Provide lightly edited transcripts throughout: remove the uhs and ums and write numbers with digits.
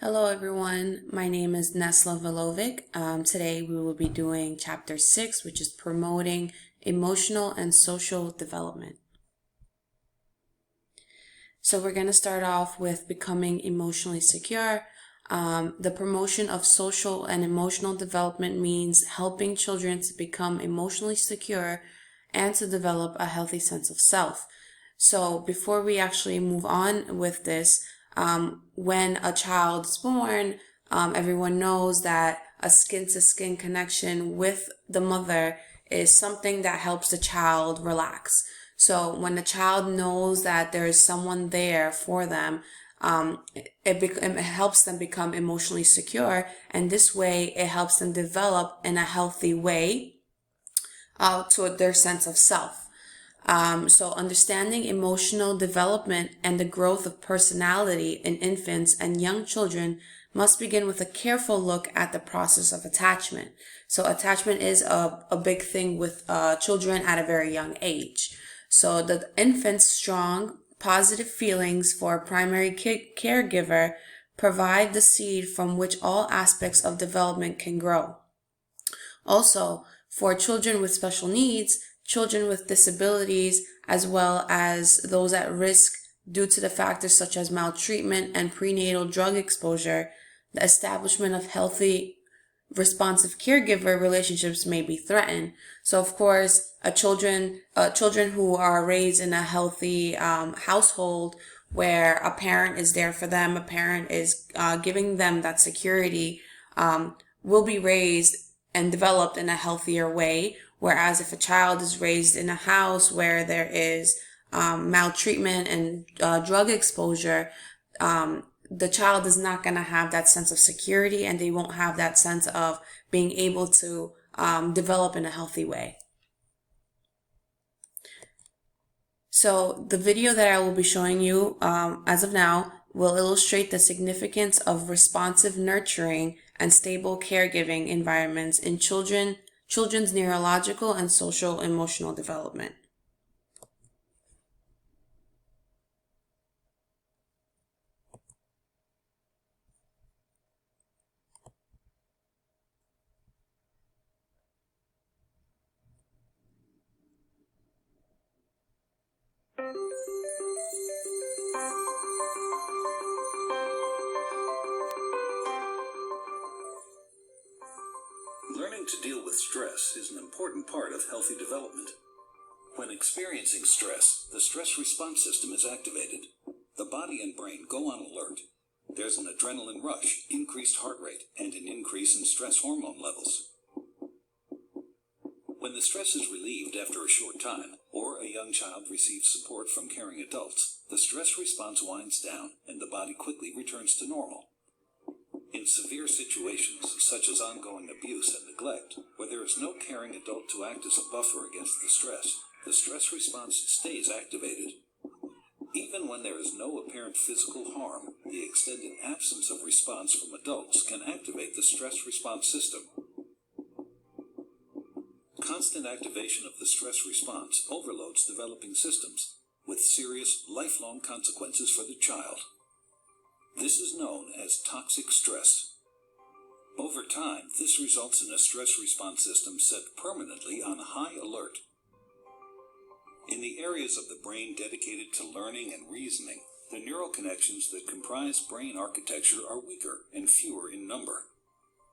Hello everyone, my name is Nesla Velovic. Today we will be doing chapter 6, which is promoting emotional and social development. So we're going to start off with becoming emotionally secure. The promotion of social and emotional development means helping children to become emotionally secure and to develop a healthy sense of self. So before we actually move on with this, when a child is born, everyone knows that a skin-to-skin connection with the mother is something that helps the child relax. So when the child knows that there is someone there for them, it helps them become emotionally secure, and this way it helps them develop in a healthy way toward their sense of self. So understanding emotional development and the growth of personality in infants and young children must begin with a careful look at the process of attachment. So attachment is a big thing with children at a very young age. So the infant's strong, positive feelings for a primary caregiver provide the seed from which all aspects of development can grow. Also, for children with special needs, children with disabilities, as well as those at risk due to the factors such as maltreatment and prenatal drug exposure, the establishment of healthy, responsive caregiver relationships may be threatened. So, of course, children who are raised in a healthy household where a parent is there for them, a parent is giving them that security, will be raised and developed in a healthier way. Whereas if a child is raised in a house where there is maltreatment and drug exposure, the child is not going to have that sense of security, and they won't have that sense of being able to develop in a healthy way. So the video that I will be showing you as of now will illustrate the significance of responsive nurturing and stable caregiving environments in children's neurological and social emotional development. Learning to deal with stress is an important part of healthy development. When experiencing stress, the stress response system is activated. The body and brain go on alert. There's an adrenaline rush, increased heart rate, and an increase in stress hormone levels. When the stress is relieved after a short time, or a young child receives support from caring adults, the stress response winds down and the body quickly returns to normal. In severe situations, such as ongoing abuse and neglect, where there is no caring adult to act as a buffer against the stress response stays activated. Even when there is no apparent physical harm, the extended absence of response from adults can activate the stress response system. Constant activation of the stress response overloads developing systems, with serious, lifelong consequences for the child. This is known as toxic stress. Over time, this results in a stress response system set permanently on high alert. In the areas of the brain dedicated to learning and reasoning, the neural connections that comprise brain architecture are weaker and fewer in number.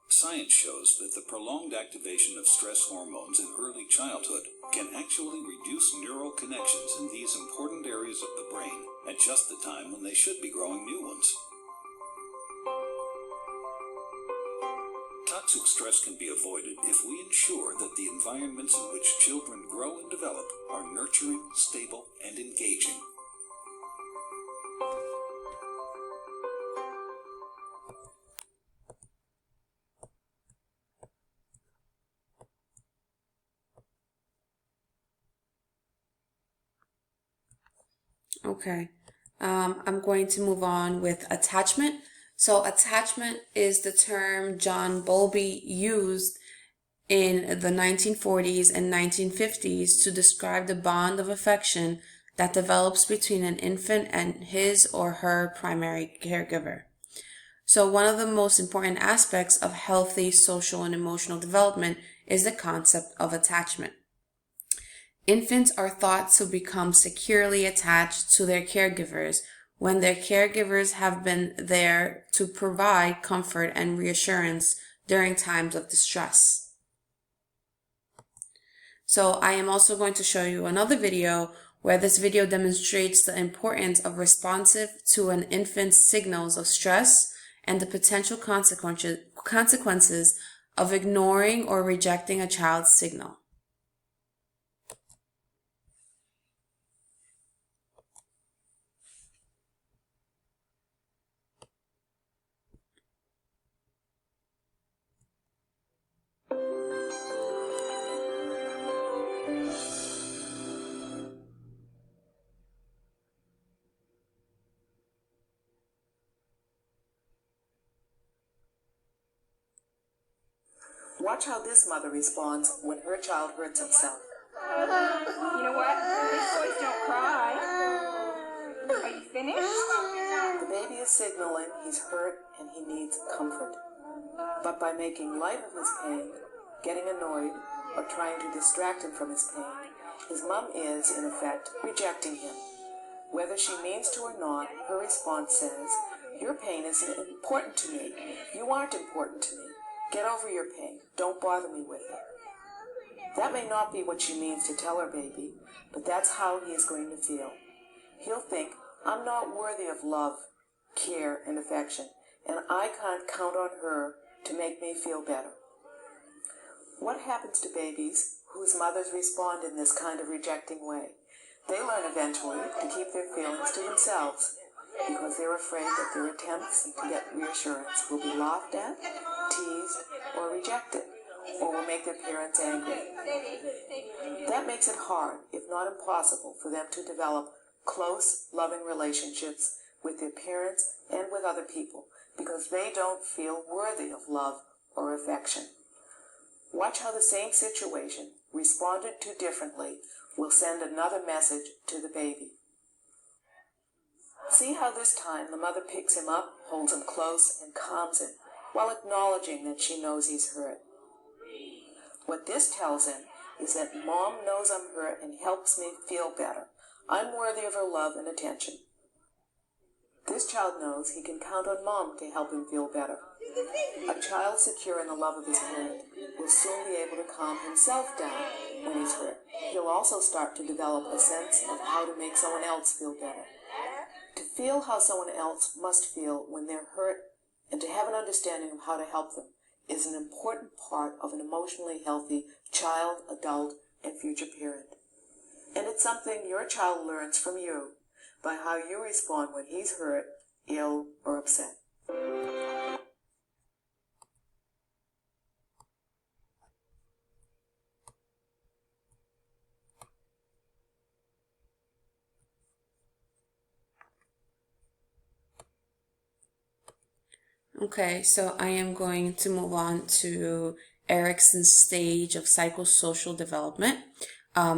Science shows that the prolonged activation of stress hormones in early childhood can actually reduce neural connections in these important areas of the brain at just the time when they should be growing new ones. Toxic stress can be avoided if we ensure that the environments in which children grow and develop are nurturing, stable, and engaging. Okay, I'm going to move on with attachment. So attachment is the term John Bowlby used in the 1940s and 1950s to describe the bond of affection that develops between an infant and his or her primary caregiver. So one of the most important aspects of healthy social and emotional development is the concept of attachment. Infants are thought to become securely attached to their caregivers when their caregivers have been there to provide comfort and reassurance during times of distress. So I am also going to show you another video where this video demonstrates the importance of responsive to an infant's signals of stress and the potential consequences of ignoring or rejecting a child's signal. Watch how this mother responds when her child hurts himself. You know what? Big boys don't cry. Are you finished? The baby is signaling he's hurt and he needs comfort. But by making light of his pain, getting annoyed, or trying to distract him from his pain, his mom is, in effect, rejecting him. Whether she means to or not, her response says, "Your pain isn't important to me. You aren't important to me. Get over your pain. Don't bother me with it." That may not be what she means to tell her baby, but that's how he is going to feel. He'll think, "I'm not worthy of love, care, and affection, and I can't count on her to make me feel better." What happens to babies whose mothers respond in this kind of rejecting way? They learn eventually to keep their feelings to themselves because they're afraid that their attempts to get reassurance will be laughed at, teased, or rejected, or will make their parents angry. That makes it hard, if not impossible, for them to develop close, loving relationships with their parents and with other people because they don't feel worthy of love or affection. Watch how the same situation, responded to differently, will send another message to the baby. See how this time the mother picks him up, holds him close, and calms him, while acknowledging that she knows he's hurt. What this tells him is that Mom knows I'm hurt and helps me feel better. I'm worthy of her love and attention. This child knows he can count on Mom to help him feel better. A child secure in the love of his parent will soon be able to calm himself down when he's hurt. He'll also start to develop a sense of how to make someone else feel better. To feel how someone else must feel when they're hurt and to have an understanding of how to help them is an important part of an emotionally healthy child, adult, and future parent. And it's something your child learns from you by how you respond when he's hurt, ill, or upset. Okay, so I am going to move on to Erikson's stage of psychosocial development.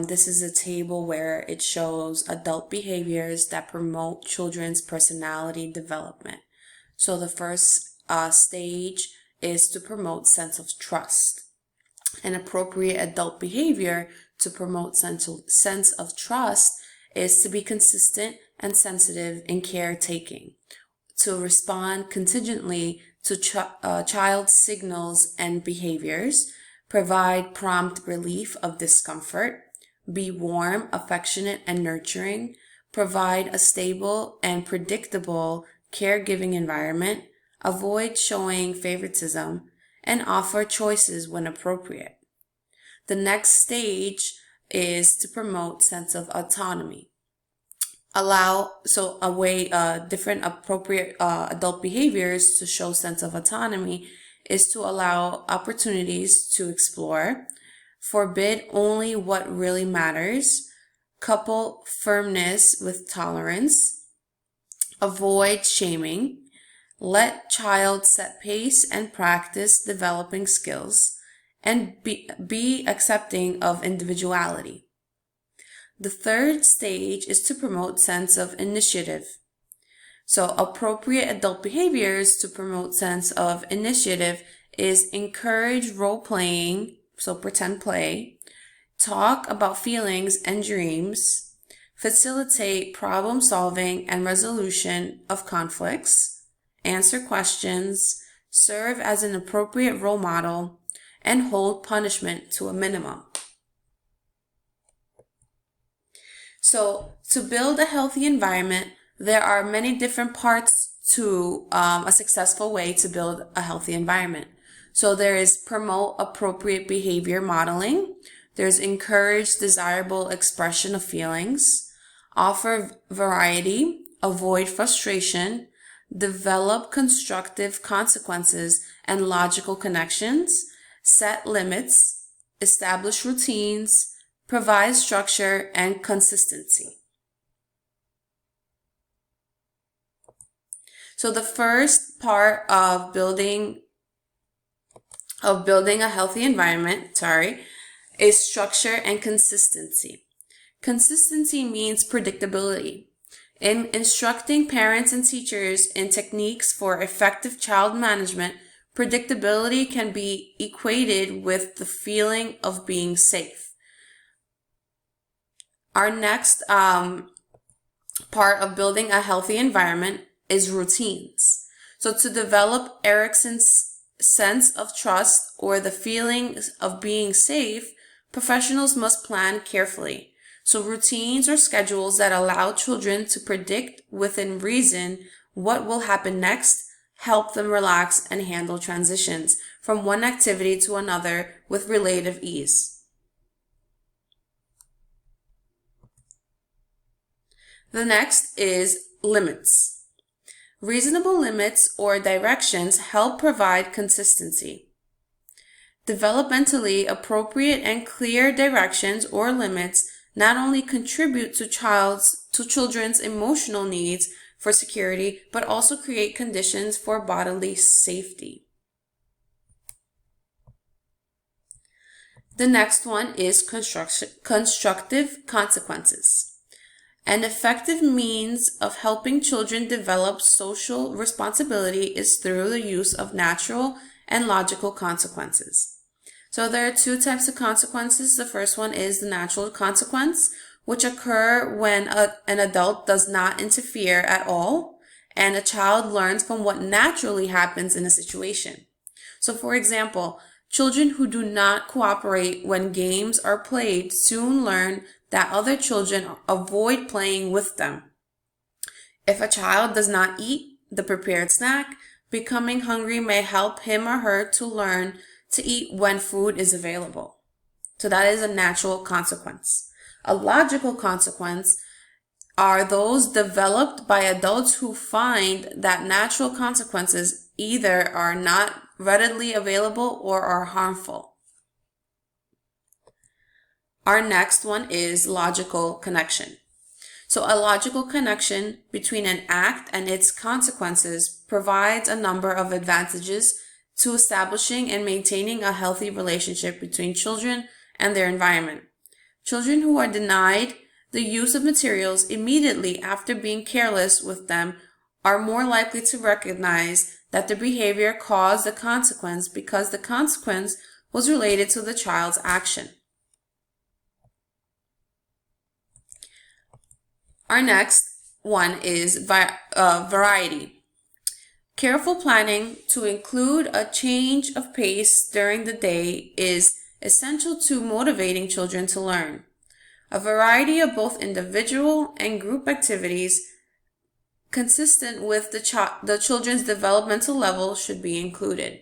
This is a table where it shows adult behaviors that promote children's personality development. So the first stage is to promote sense of trust. An appropriate adult behavior to promote sense of trust is to be consistent and sensitive in caretaking, to respond contingently to child signals and behaviors, provide prompt relief of discomfort, be warm, affectionate, and nurturing, provide a stable and predictable caregiving environment, avoid showing favoritism, and offer choices when appropriate. The next stage is to promote sense of autonomy. Different appropriate adult behaviors to show sense of autonomy is to allow opportunities to explore, forbid only what really matters, couple firmness with tolerance, avoid shaming, let child set pace and practice developing skills, and be accepting of individuality. The third stage is to promote sense of initiative. So appropriate adult behaviors to promote sense of initiative is encourage role playing, so pretend play, talk about feelings and dreams, facilitate problem solving and resolution of conflicts, answer questions, serve as an appropriate role model, and hold punishment to a minimum. So to build a healthy environment, there are many different parts to a successful way to build a healthy environment. So there is promote appropriate behavior modeling. There's encourage desirable expression of feelings, offer variety, avoid frustration, develop constructive consequences and logical connections, set limits, establish routines, provide structure and consistency. So the first part of building a healthy environment, is structure and consistency. Consistency means predictability. In instructing parents and teachers in techniques for effective child management, predictability can be equated with the feeling of being safe. Our next part of building a healthy environment is routines. So to develop Erickson's sense of trust or the feeling of being safe, professionals must plan carefully. So routines or schedules that allow children to predict within reason what will happen next help them relax and handle transitions from one activity to another with relative ease. The next is limits. Reasonable limits or directions help provide consistency. Developmentally appropriate and clear directions or limits not only contribute to children's emotional needs for security, but also create conditions for bodily safety. The next one is constructive consequences. An effective means of helping children develop social responsibility is through the use of natural and logical consequences. So there are two types of consequences. The first one is the natural consequence, which occur when an adult does not interfere at all, and a child learns from what naturally happens in a situation. So for example, children who do not cooperate when games are played soon learn that other children avoid playing with them. If a child does not eat the prepared snack, becoming hungry may help him or her to learn to eat when food is available. So that is a natural consequence. A logical consequence are those developed by adults who find that natural consequences either are not readily available or are harmful. Our next one is logical connection. So a logical connection between an act and its consequences provides a number of advantages to establishing and maintaining a healthy relationship between children and their environment. Children who are denied the use of materials immediately after being careless with them are more likely to recognize that their behavior caused the consequence because the consequence was related to the child's action. Our next one is variety. Careful planning to include a change of pace during the day is essential to motivating children to learn. A variety of both individual and group activities consistent with the children's developmental level should be included.